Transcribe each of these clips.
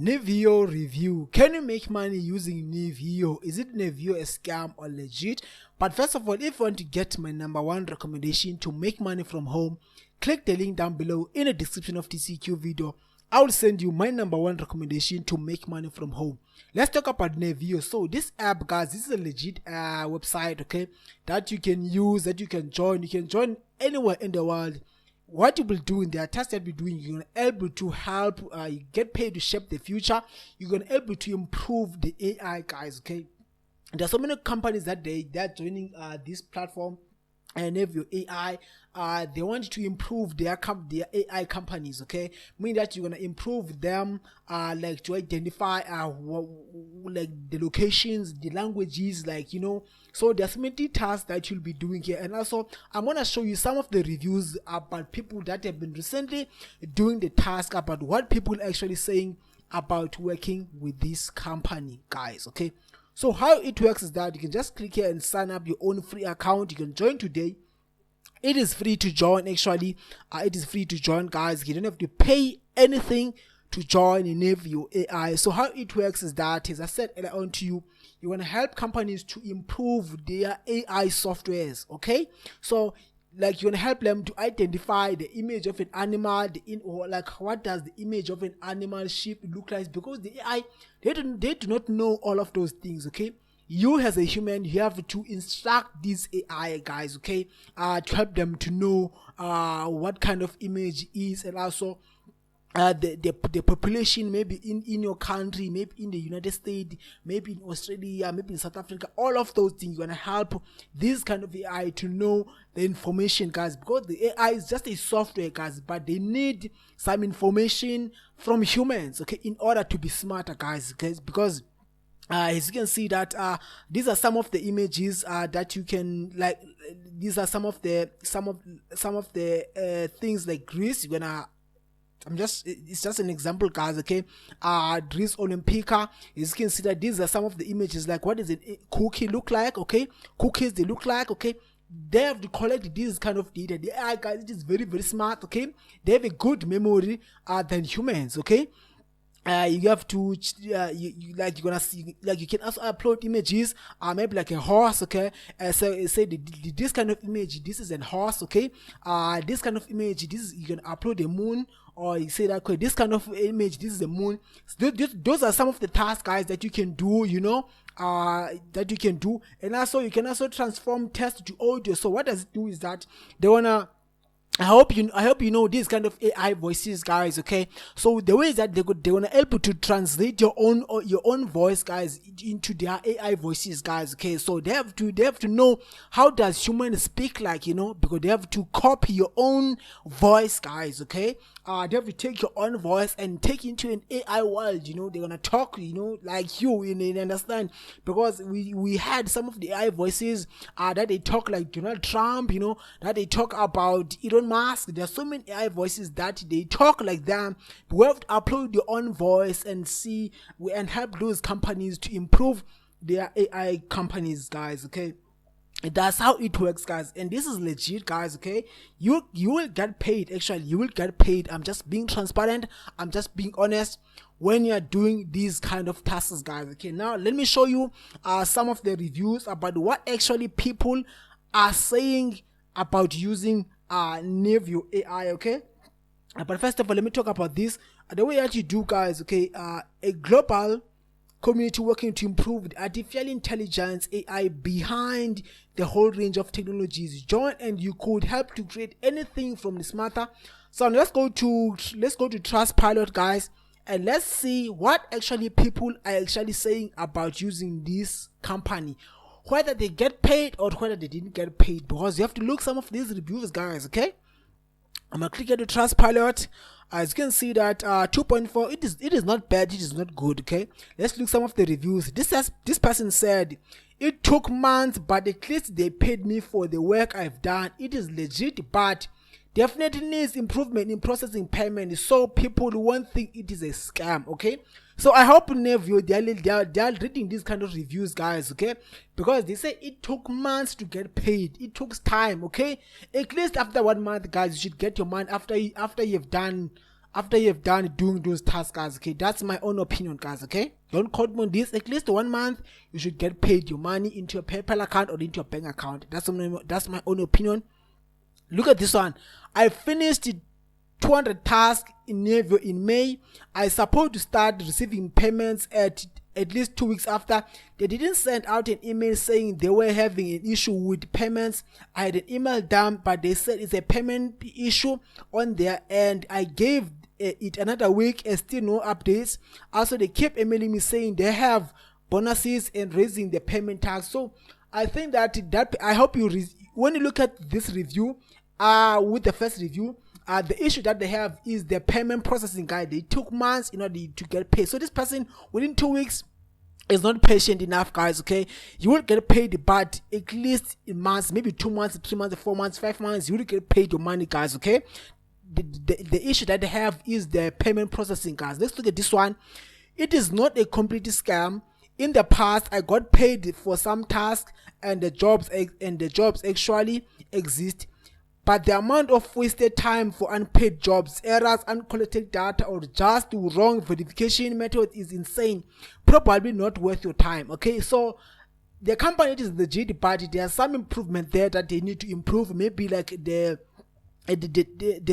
Neevo review. Can you make money using Neevo? Is it Neevo a scam or legit? But first of all, if you want to get my number one recommendation to make money from home, click the link down below in the description of this CQ video. I will send you my number one recommendation to make money from home. Let's talk about Neevo. So this app, guys, this is a legit website, okay, that you can use, that you can join. You can join anywhere in the world. What you will do in the tasks that we're doing, you're gonna able to help you get paid to shape the future. You're gonna able to improve the AI, guys. Okay, there's so many companies that they're joining this platform, and if your AI, they want to improve their AI companies. Okay, meaning that you're gonna improve them, like to identify like the locations, the languages, like So there's many tasks that you'll be doing here, and also I'm gonna show you some of the reviews about people that have been recently doing the task, about what people actually saying about working with this company, guys. Okay. So how it works is that you can just click here and sign up your own free account. You can join today. It is free to join. Actually, it is free to join, guys. You don't have to pay anything to join in Neevo AI. So how it works is that, as I said earlier on to you, you want to help companies to improve their AI softwares. Okay, so like you want to help them to identify the image of an animal, or like what does the image of an animal shape look like, because the AI, they do not know all of those things. Okay, you as a human, you have to instruct this AI, guys, okay, to help them to know what kind of image is, and also the population, maybe in your country, maybe in the United States, maybe in Australia, maybe in South Africa. All of those things, you're gonna help this kind of AI to know the information, guys, because the AI is just a software, guys, but they need some information from humans, okay, in order to be smarter, guys, because as you can see that these are some of the images that you can, like, these are some of the things like Greece. It's just an example, guys, okay. Greece Olympica, as you can see that these are some of the images, like what does a cookie look like, okay, cookies they look like, okay. They have to collect this kind of data. The AI, guys, it is very, very smart, okay. They have a good memory than humans, okay. You have to you like, you're gonna see, like, you can also upload images, maybe like a horse, okay. So say this kind of image, this is a horse, okay. This kind of image, you can upload a moon, or you say that, okay, this kind of image, this is the moon. So those are some of the tasks, guys, that you can do, that you can do. And also you can also transform text to audio. So what does it do is that I hope you know these kind of AI voices, guys, okay. So the way is that they want to help you to translate your own voice, guys, into their AI voices, guys, okay. So they have to know how does humans speak, like, because they have to copy your own voice, guys, okay. They have to take your own voice and take into an AI world. They're gonna talk, like you understand, because we had some of the AI voices that they talk like Donald Trump, that they talk about Elon Musk. There are so many AI voices that they talk like them. We have to upload your own voice and help those companies to improve their AI companies, guys, okay. That's how it works, guys, and this is legit, guys, okay. You will get paid. Actually, you will get paid. I'm just being transparent, I'm just being honest when you're doing these kind of tasks, guys, okay. Now let me show you some of the reviews about what actually people are saying about using Neevo AI, okay. But first of all, let me talk about this, the way that you do, guys, okay. A global community working to improve the artificial intelligence AI behind the whole range of technologies. Join and you could help to create anything from the smarter. So let's go to Trustpilot, guys, and let's see what actually people are actually saying about using this company, whether they get paid or whether they didn't get paid, because you have to look some of these reviews, guys, okay. I'm gonna click at the Trustpilot. As you can see that 2.4, it is not bad, it is not good, okay. Let's look some of the reviews. This person said, it took months, but at least they paid me for the work I've done. It is legit, but definitely needs improvement in processing payment, so people won't think it is a scam, okay. So I hope Neevo, they are reading these kind of reviews, guys, okay, because they say it took months to get paid. It took time, okay. At least after 1 month, guys, you should get your money after you've done after you have done doing those tasks, guys. Okay, that's my own opinion, guys. Okay, don't quote me on this. At least 1 month you should get paid your money into your PayPal account or into your bank account. That's my own opinion. Look at this one. I finished 200 tasks in Neevo in May. I supposed to start receiving payments at least 2 weeks after. They didn't send out an email saying they were having an issue with payments. I had an email down, but they said it's a payment issue on their end. I gave it another week and still no updates. Also, they kept emailing me saying they have bonuses and raising the payment tax. So I think that I hope you when you look at this review with the first review, the issue that they have is the payment processing, guy. They took months in order to get paid. So this person within 2 weeks is not patient enough, guys. Okay, you will get paid, but at least in months, maybe 2 months, 3 months, 4 months, 5 months, you will get paid your money, guys. Okay, the issue that they have is the payment processing, guys. Let's look at this one. It is not a complete scam. In the past, I got paid for some tasks and the jobs actually exist. But the amount of wasted time for unpaid jobs, errors, uncollected data, or just wrong verification method is insane. Probably not worth your time. Okay, so the company is the GD party. There's some improvement there that they need to improve. Maybe like the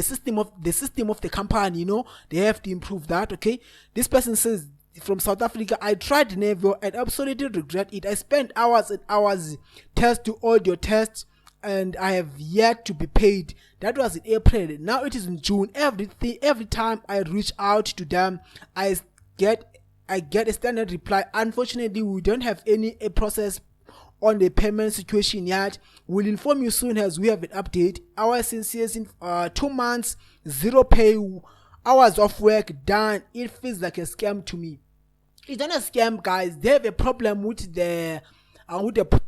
system of the company. They have to improve that. Okay, this person says from South Africa, I tried Neevo and absolutely regret it. I spent hours and hours to audio tests, and I have yet to be paid. That was in April. Now it is in June. Every time I reach out to them, I get a standard reply. Unfortunately, we don't have any process on the payment situation yet. We'll inform you soon as we have an update. Our since 2 months, 0 pay, hours of work done. It feels like a scam to me. It's not a scam, guys. They have a problem with the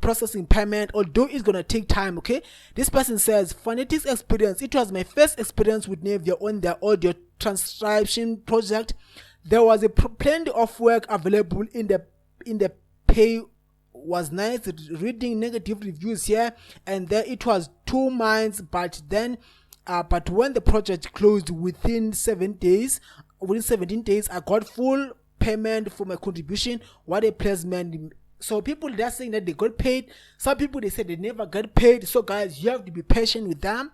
processing payment, although it's gonna take time. Okay, this person says phonetics experience. It was my first experience with Neevo on their audio transcription project. There was plenty of work available in the pay was nice. Reading negative reviews here and there. It was 2 months, but when the project closed within 17 days, I got full payment for my contribution. What a placement. So people, they're saying that they got paid. Some people, they said they never got paid. So guys, you have to be patient with them.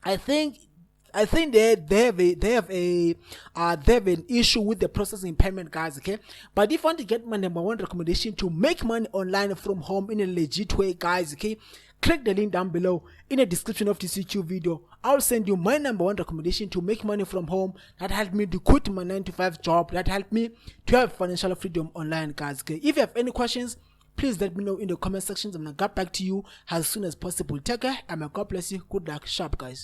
I think they have an issue with the processing payment, guys. Okay, but if you want to get my #1 recommendation to make money online from home in a legit way, guys, okay, click the link down below in the description of this YouTube video. I'll send you my #1 recommendation to make money from home. That helped me to quit my 9-to-5 job. That helped me to have financial freedom online, guys. Okay, if you have any questions, please let me know in the comment sections. I'm gonna get back to you as soon as possible. Take care and may God bless you. Good luck. Sharp, guys.